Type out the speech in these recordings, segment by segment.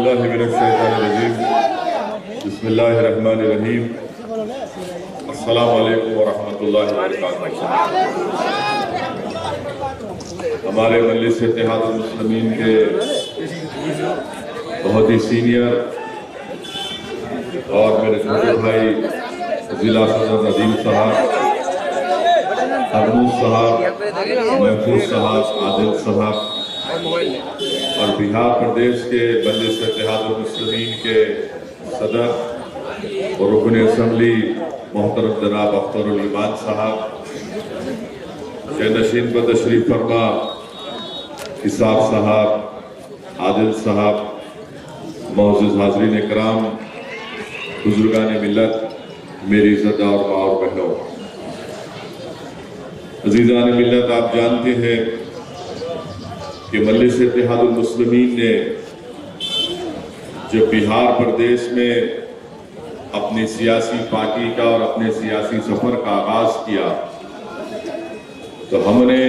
बिल्लाहि मिनश्शैतानिर्रजीम बिस्मिल्लाहिर्रहमानिर्रहीम अस्सलामु अलैकुम वरहमतुल्लाहि वबरकातुहू। हमारे मजलिस इत्तेहादुल मुस्लिमीन के बहुत ही सीनियर और मेरे छोटे भाई जिला सदर नदीम साहब, हरमूज साहब, महफूज साहब, आदिल साहब और बिहार प्रदेश के मजलिस इत्तेहादुल मुस्लिमीन के सदर और रुकन असम्बली मोहतरम जनाब अख्तरुल ईमान साहब, नशीन पर तशरीफ फरमा हिसाब साहब, आदिल साहब, मोअज़्ज़िज़ हाज़रीन इकराम, बुजुर्गान मिल्लत, मेरी इज़्ज़तदार माँ और बहनों, अज़ीज़ान मिल्लत, आप जानते हैं कि मजलिस इत्तेहादुल मुस्लिमीन ने जब बिहार प्रदेश में अपनी सियासी पार्टी का और अपने सियासी सफर का आगाज किया तो हमने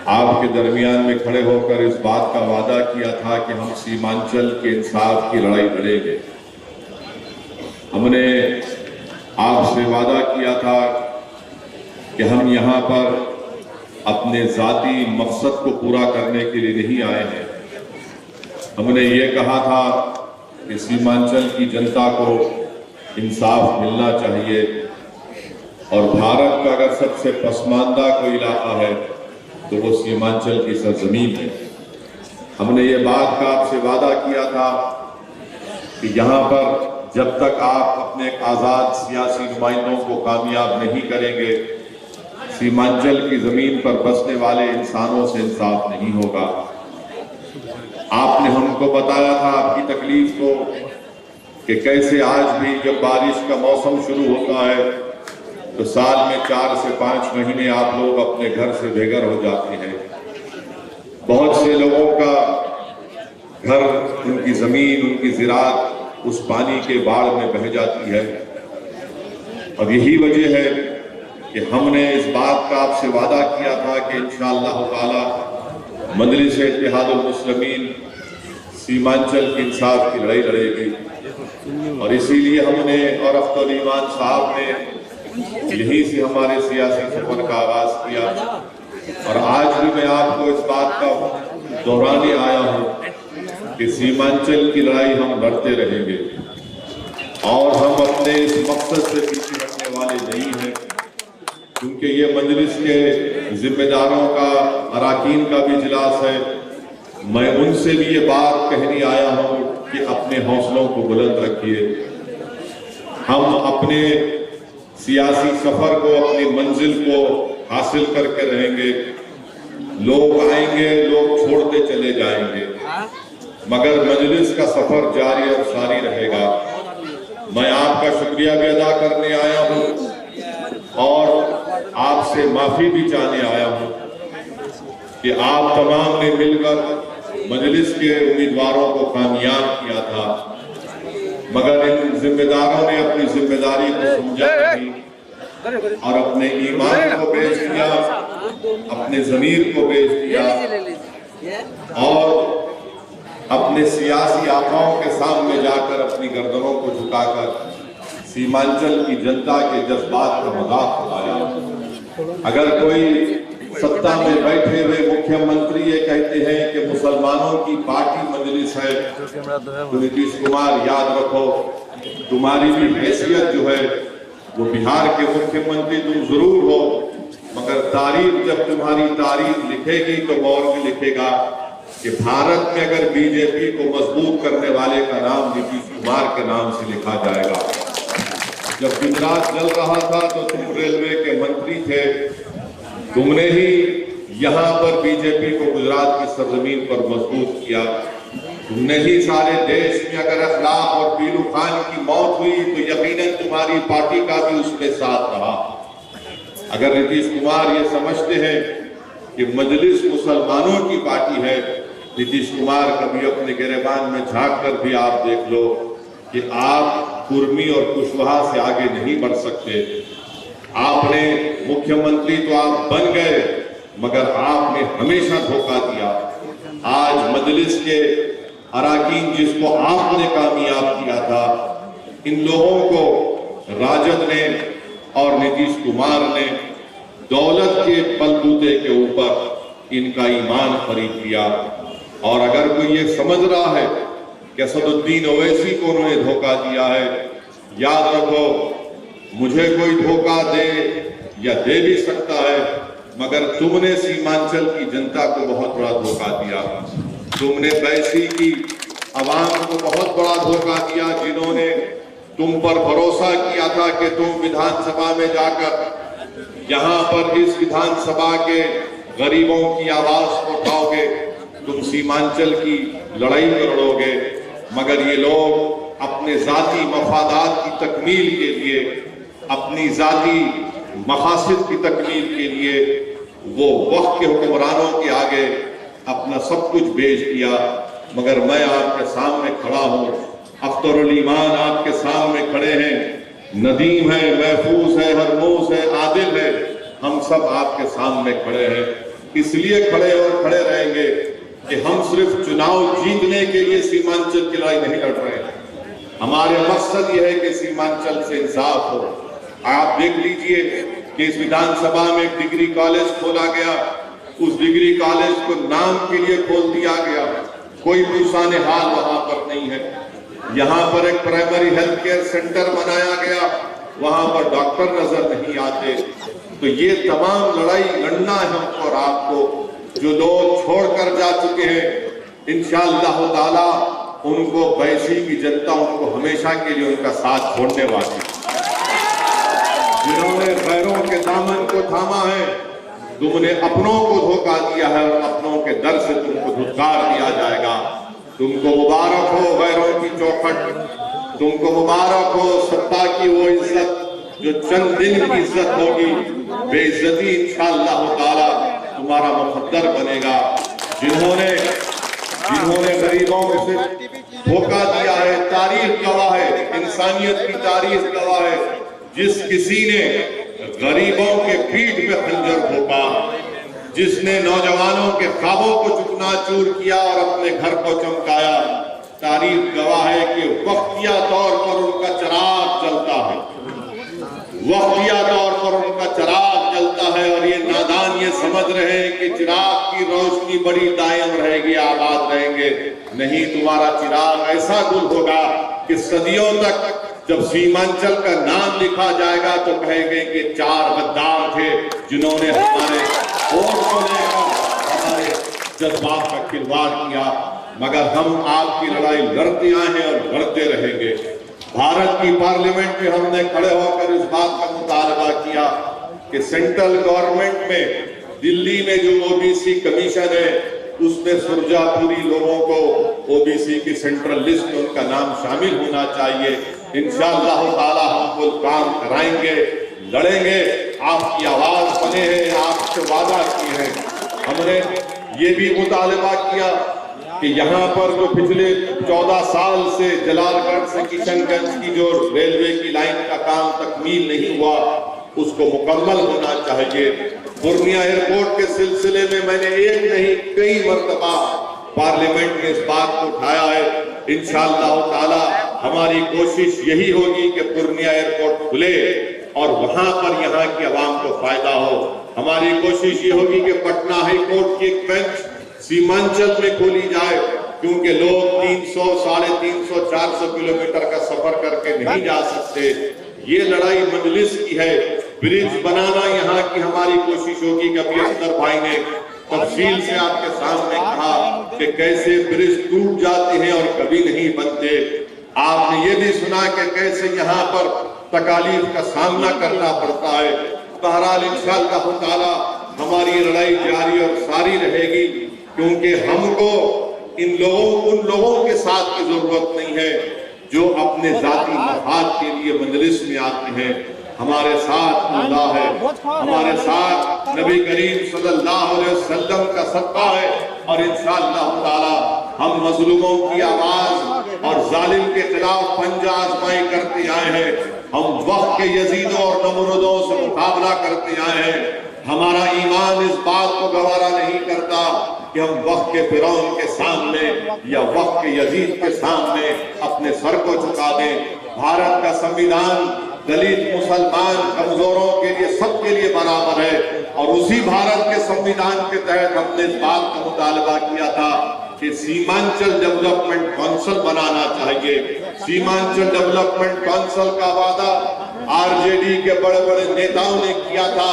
आपके दरमियान में खड़े होकर इस बात का वादा किया था कि हम सीमांचल के इंसाफ की लड़ाई लड़ेंगे। हमने आपसे वादा किया था कि हम यहाँ पर अपने ज़ाती मकसद को पूरा करने के लिए नहीं आए हैं। हमने ये कहा था कि सीमांचल की जनता को इंसाफ मिलना चाहिए और भारत का अगर सबसे पसमानदा कोई इलाका है तो वो सीमांचल की सरजमीन है। हमने ये बात का आपसे वादा किया था कि यहाँ पर जब तक आप अपने आज़ाद सियासी नुमाइंदों को कामयाब नहीं करेंगे, सीमांचल की जमीन पर बसने वाले इंसानों से इंसाफ नहीं होगा। आपने हमको बताया था आपकी तकलीफ को कि कैसे आज भी जब बारिश का मौसम शुरू होता है तो साल में 4 से 5 महीने आप लोग अपने घर से बेघर हो जाते हैं। बहुत से लोगों का घर, उनकी जमीन, उनकी ज़राअत उस पानी के बाढ़ में बह जाती है और यही वजह है कि हमने इस बात का आपसे वादा किया था कि इंशाअल्लाह ताला मजलिस इत्तेहादुल मुस्लिमीन सीमांचल के इंसाफ की लड़ाई लड़ेगी और इसीलिए हमने और अख्तरुल ईमान साहब ने यहीं से हमारे सियासी सफर का आगाज किया और आज भी मैं आपको इस बात का दोहराने आया हूँ कि सीमांचल की लड़ाई हम लड़ते रहेंगे और हम अपने इस मकसद से पीछे हटने वाले नहीं हैं, क्योंकि ये मजलिस के जिम्मेदारों का, अराकीन का भी इजलास है। मैं उनसे भी ये बात कहने आया हूँ कि अपने हौसलों को बुलंद रखिए। हम अपने सियासी सफर को, अपनी मंजिल को हासिल करके रहेंगे। लोग आएंगे, लोग छोड़ते चले जाएंगे, मगर मजलिस का सफर जारी और सारी रहेगा। मैं आपका शुक्रिया भी अदा करने आया हूँ और आपसे माफी भी चाहने आया हूँ कि आप तमाम ने मिलकर मजलिस के उम्मीदवारों को कामयाब किया था, मगर इन जिम्मेदारों ने अपनी जिम्मेदारी को समझा नहीं और अपने ईमान को बेच दिया, अपने ज़मीर को बेच दिया और अपने सियासी आकाओं के सामने जाकर अपनी गर्दनों को झुकाकर सीमांचल की जनता के जज्बात का मजाक उड़ाया। अगर कोई सत्ता में बैठे हुए मुख्यमंत्री ये कहते हैं कि मुसलमानों की पार्टी मजलिस है तो नीतीश कुमार याद रखो, तुम्हारी भी हैसियत जो है वो बिहार के मुख्यमंत्री तुम जरूर हो, मगर तारीख जब तुम्हारी तारीख लिखेगी तो गौर भी लिखेगा कि भारत में अगर बीजेपी को मजबूत करने वाले का नाम नीतीश कुमार के नाम से लिखा जाएगा। जब गुजरात जल रहा था तो तुम रेलवे के मंत्री थे, तुमने ही यहाँ पर बीजेपी को गुजरात की सरजमीन पर मजबूत किया। तुमने ही सारे देश में अगर अखलाक और पीलू खान की मौत हुई तो यकीनन तुम्हारी पार्टी का भी उसमें साथ रहा। अगर नीतीश कुमार ये समझते हैं कि मजलिस मुसलमानों की पार्टी है, नीतीश कुमार कभी अपने गिरेबान में झांक कर भी आप देख लो कि आप कुर्मी और कुशवाहा से आगे नहीं बढ़ सकते। आपने मुख्यमंत्री तो आप बन गए, मगर आपने हमेशा धोखा दिया। आज मजलिस के अराकीन जिसको आपने कामयाब किया था, इन लोगों को राजद ने और नीतीश कुमार ने दौलत के बलबूते के ऊपर इनका ईमान खरीद लिया। और अगर कोई ये समझ रहा है कि असदुद्दीन ओवैसी को उन्होंने धोखा दिया है, याद रखो, मुझे कोई धोखा दे या दे भी सकता है, मगर तुमने सीमांचल की जनता को बहुत बड़ा धोखा दिया। तुमने बैसी की आवाम को बहुत बड़ा धोखा दिया, जिन्होंने तुम पर भरोसा किया था कि तुम विधानसभा में जाकर यहाँ पर इस विधानसभा के गरीबों की आवाज को उठाओगे, तुम सीमांचल की लड़ाई में लड़ोगे। मगर ये लोग अपने जाती मफादात की तकमील के लिए, अपनी जाती मकासद की तकमील के लिए वो वक्त के हुक्मरानों के आगे अपना सब कुछ बेच दिया। मगर मैं आपके सामने खड़ा हूँ, अख्तरुल ईमान आपके सामने खड़े हैं, नदीम है, महफूज है, हरमूज है, आदिल है, हम सब आपके सामने खड़े हैं। इसलिए खड़े और खड़े रहेंगे कि हम सिर्फ चुनाव जीतने के लिए सीमांचल की लड़ाई नहीं लड़ रहे हैं। हमारे मकसद यह है कि सीमांचल से इंसाफ हो। आप देख लीजिए कि इस विधानसभा में एक डिग्री कॉलेज खोला गया, उस डिग्री कॉलेज को नाम के लिए खोल दिया गया, कोई पुरसाने हाल वहां पर नहीं है। यहाँ पर एक प्राइमरी हेल्थ केयर सेंटर बनाया गया, वहां पर डॉक्टर नजर नहीं आते। तो ये तमाम लड़ाई लड़ना है हमको और आपको। जो लोग छोड़कर जा चुके हैं, इंशाअल्लाह ताला उनको बैसी की जनता उनको हमेशा के लिए उनका साथ छोड़ने वाली। जिन्होंने गैरों के दामन को थामा है, तुमने अपनों को धोखा दिया है और अपनों के दर से तुमको धुतकार दिया जाएगा। तुमको मुबारक हो गैरों की चौखट, तुमको मुबारक हो सत्ता की वो इज्जत जो चंद दिन की इज्जत होगी, बेइज्जती इंशाअल्लाह ताला तुम्हारा मुकद्दर बनेगा। जिन्होंने गरीबों से धोखा दिया है, तारीख गवाह है, इंसानियत की तारीख गवाह है, जिस किसी ने गरीबों के पीठ पे खंजर ठोका, जिसने नौजवानों के ख्वाबों को चकनाचूर किया और अपने घर को चमकाया, तारीख गवाह है कि वक्तिया तौर पर उनका चिराग जलता है, वक्तिया तौर पर उनका चिराग जलता है। और ये नादान ये समझ रहे हैं कि चिराग की रोशनी बड़ी दायम रहेगी, आबाद रहेंगे। नहीं, तुम्हारा चिराग ऐसा गुल होगा कि सदियों तक जब सीमांचल का नाम लिखा जाएगा तो कहेंगे कि 4 गद्दार थे जिन्होंने हमारे वोट को लेकर हमारे जज्बात का खिलवाड़ किया। मगर हम आपकी लड़ाई लड़ते आए हैं और लड़ते रहेंगे। भारत की पार्लियामेंट में हमने खड़े होकर इस बात का मुतालबा किया कि सेंट्रल गवर्नमेंट में दिल्ली में जो ओबीसी कमीशन है उसमें सुरजापुरी लोगों को ओबीसी की सेंट्रल लिस्ट में उनका नाम शामिल होना चाहिए। इंशाअल्लाह ताला हम वो काम कराएंगे, लड़ेंगे। आपकी आवाज बने हैं, आपसे वादा किए हैं। हमने ये भी मुतालबा किया कि यहाँ पर जो पिछले 14 साल से जलालगढ़ से किशनगंज की जो रेलवे की लाइन का काम तकमील नहीं हुआ, उसको मुकम्मल होना चाहिए। पूर्णिया एयरपोर्ट के सिलसिले में मैंने एक नहीं कई मर्तबा पार्लियामेंट में इस बात को उठाया है। इंशाअल्लाह ताला हमारी कोशिश यही होगी कि पूर्णिया एयरपोर्ट खुले और वहां पर यहाँ की आवाम को फायदा हो। हमारी कोशिश ये होगी कि पटना हाई कोर्ट की एक बेंच सीमांचल में खोली जाए, क्योंकि लोग 300, 350, 400 किलोमीटर का सफर करके नहीं जा सकते। ये लड़ाई मजलिस की है। ब्रिज बनाना यहाँ की हमारी कोशिश होगी। कभी अख्तर भाई ने तफसील से आपके सामने कहा कि कैसे ब्रिज टूट जाते हैं और कभी नहीं बनते। आपने ये भी सुना कि कैसे यहाँ पर तकालीफ का सामना करना पड़ता है। बहरहाल इंशाअल्लाह ताला हमारी लड़ाई जारी और सारी रहेगी, क्योंकि हमको उन लोगों के साथ की जरूरत नहीं है जो अपने जाती मफाद के लिए मजलिस में आते हैं। हमारे साथ अल्लाह है, हमारे साथ नबी करीम सल्लल्लाहु अलैहि वसल्लम का सदका है। और इंशाअल्लाह ताला हम मजलूमों की आवाज और जालिम के खिलाफ पंजा आजमाई करते आए हैं। हम वक्त के यजीदों और नमरूदों से मुकाबला करते आए हैं। हमारा ईमान इस बात को गवारा नहीं करता کہ ہم وقت کے فرعون کے سامنے یا وقت کے یزید کے سامنے اپنے سر کو جھکا دیں۔ بھارت کا سنویدھان دلت، مسلمان، کمزوروں کے لیے، سب کے لیے برابر ہے، اور اسی بھارت کے سنویدھان کے تحت ہم نے اس بات کا مطالبہ کیا تھا کہ سیمانچل ڈیولپمنٹ کونسل بنانا چاہیے۔ سیمانچل ڈیولپمنٹ کونسل کا وعدہ آر جے ڈی کے بڑے بڑے نیتاؤں نے کیا تھا،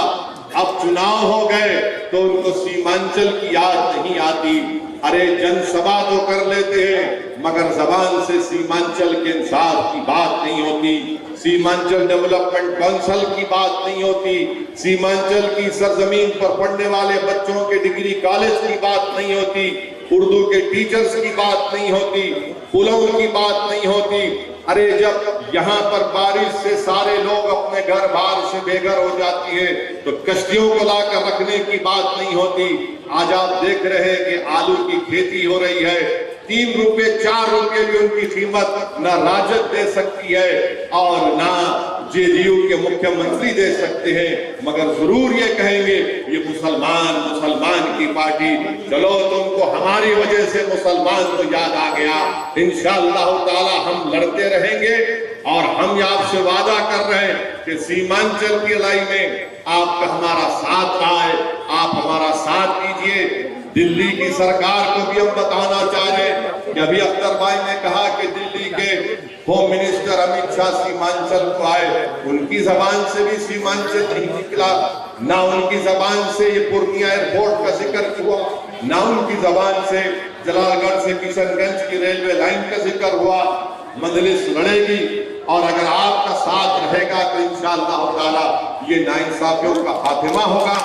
اب چناؤ ہو گئے تو ان کو سیمانچل کی یاد نہیں آتی۔ ارے جن سبھا تو کر لیتے ہیں مگر زبان سے سیمانچل کے انصاف کی بات نہیں ہوتی، سیمانچل ڈیولپمنٹ کونسل کی بات نہیں ہوتی، سیمانچل کی سرزمین پر پڑھنے والے بچوں کے ڈگری کالج کی بات نہیں ہوتی، اردو کے ٹیچرز کی بات نہیں ہوتی، پلوں کی بات نہیں ہوتی۔ ارے جب یہاں پر بارش سے سارے لوگ اپنے گھر بار سے بے گھر ہو جاتی ہے تو کشتیوں کو لا کر رکھنے کی بات نہیں ہوتی۔ آج آپ دیکھ رہے ہیں کہ آلو کی کھیتی ہو رہی ہے، 3 روپے 4 روپے بھی ان کی قیمت نہ راجد دے سکتی ہے اور نہ جے ڈی یو کے مکھیہ منتری دے سکتے ہیں، مگر ضرور یہ کہیں گے یہ مسلمان کی پارٹی، چلو تم کو ہماری وجہ سے مسلمان کو یاد آ گیا۔ انشاءاللہ تعالی ہم لڑتے رہیں گے، اور ہم آپ سے وعدہ کر رہے ہیں کہ سیمانچل کی لڑائی میں آپ کا ہمارا ساتھ رہا ہے، آپ ہمارا ساتھ دیجئے۔ دلی کی سرکار کو بھی ہم بتانا چاہ رہے ہیں کہ ابھی اختر بھائی نے کہا کہ دلی کے ہوم منسٹر امیت شاہ سیمانچل کو آئے، ان کی زبان سے بھی سیمانچل نہیں نکلا، نہ ان کی زبان سے یہ پورنیہ ایئرپورٹ کا ذکر ہوا، نہ ان کی زبان سے جلال گڑھ سے کشن گنج کی ریلوے لائن کا ذکر ہوا۔ مجلس لڑے گی، اور اگر آپ کا ساتھ رہے گا تو انشاءاللہ تعالی یہ ناانصافیوں کا خاتمہ ہوگا۔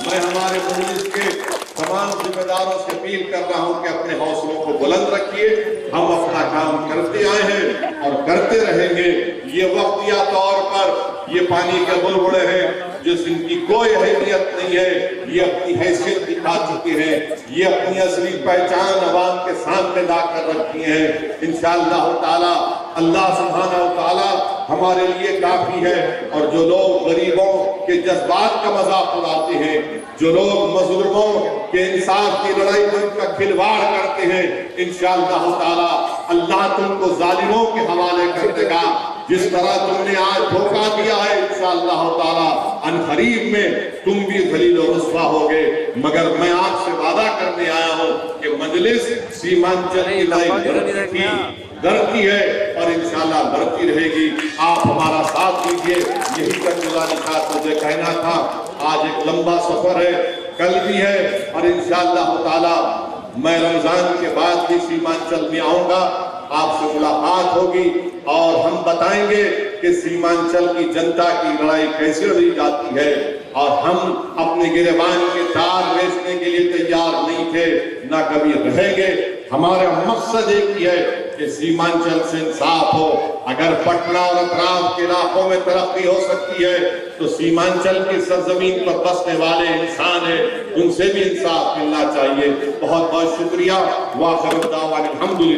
میں ہمارے مجلس کے تمام ذمہ داروں سے اپیل کر رہا ہوں کہ اپنے حوصلوں کو بلند رکھیے، ہم اپنا کام کرتے آئے ہیں اور کرتے رہیں گے۔ یہ وقتیہ طور پر یہ پانی کے بلبلے ہیں جس ان کی کوئی اہمیت نہیں ہے، یہ اپنی حیثیت دکھا چکے ہیں، یہ اپنی اصلی پہچان عوام کے سامنے لا کر رکھی ہیں۔ انشاءاللہ تعالی اللہ سبحانہ وتعالی ہمارے لیے کافی ہے، اور جو لوگ غریبوں کے جذبات کا مذاق اڑاتے ہیں، جو لوگ مظلوموں کے انصاف کی لڑائی میں ان کا کھلواڑ کرتے ہیں، انشاءاللہ تعالی اللہ تم کو ظالموں کے حوالے کر دے گا۔ جس طرح تم نے آج دھوکہ دیا ہے، انشاءاللہ تعالی عنقریب میں تم بھی ذلیل و رسوا ہوگے۔ مگر میں آپ سے وعدہ کرنے آیا ہوں کہ مجلس سیمانچل کی لڑائی لڑتی ہے اور انشاءاللہ لڑتی رہے گی۔ آپ ہمارا ساتھ دیجئے، یہی کا گزارش مجھے کہنا تھا۔ آج ایک لمبا سفر ہے، کل بھی ہے، اور انشاءاللہ تعالی میں رمضان کے بعد بھی سیمانچل میں آؤں گا، آپ سے ملاقات ہوگی اور ہم بتائیں گے کہ سیمانچل کی جنتا کی لڑائی کیسے لڑی جاتی ہے، اور ہم اپنے گریبان کے تار بیچنے کے لیے تیار نہیں تھے، نہ کبھی رہیں گے۔ ہمارا مقصد ایک ہی ہے کہ سیمانچل سے انصاف ہو۔ اگر پٹنہ اور اطراف کے علاقوں میں ترقی ہو سکتی ہے تو سیمانچل کی سرزمین پر بسنے والے انسان ہیں، ان سے بھی انصاف ملنا چاہیے۔ بہت بہت شکریہ۔ وآخر دعوانا الحمدللہ۔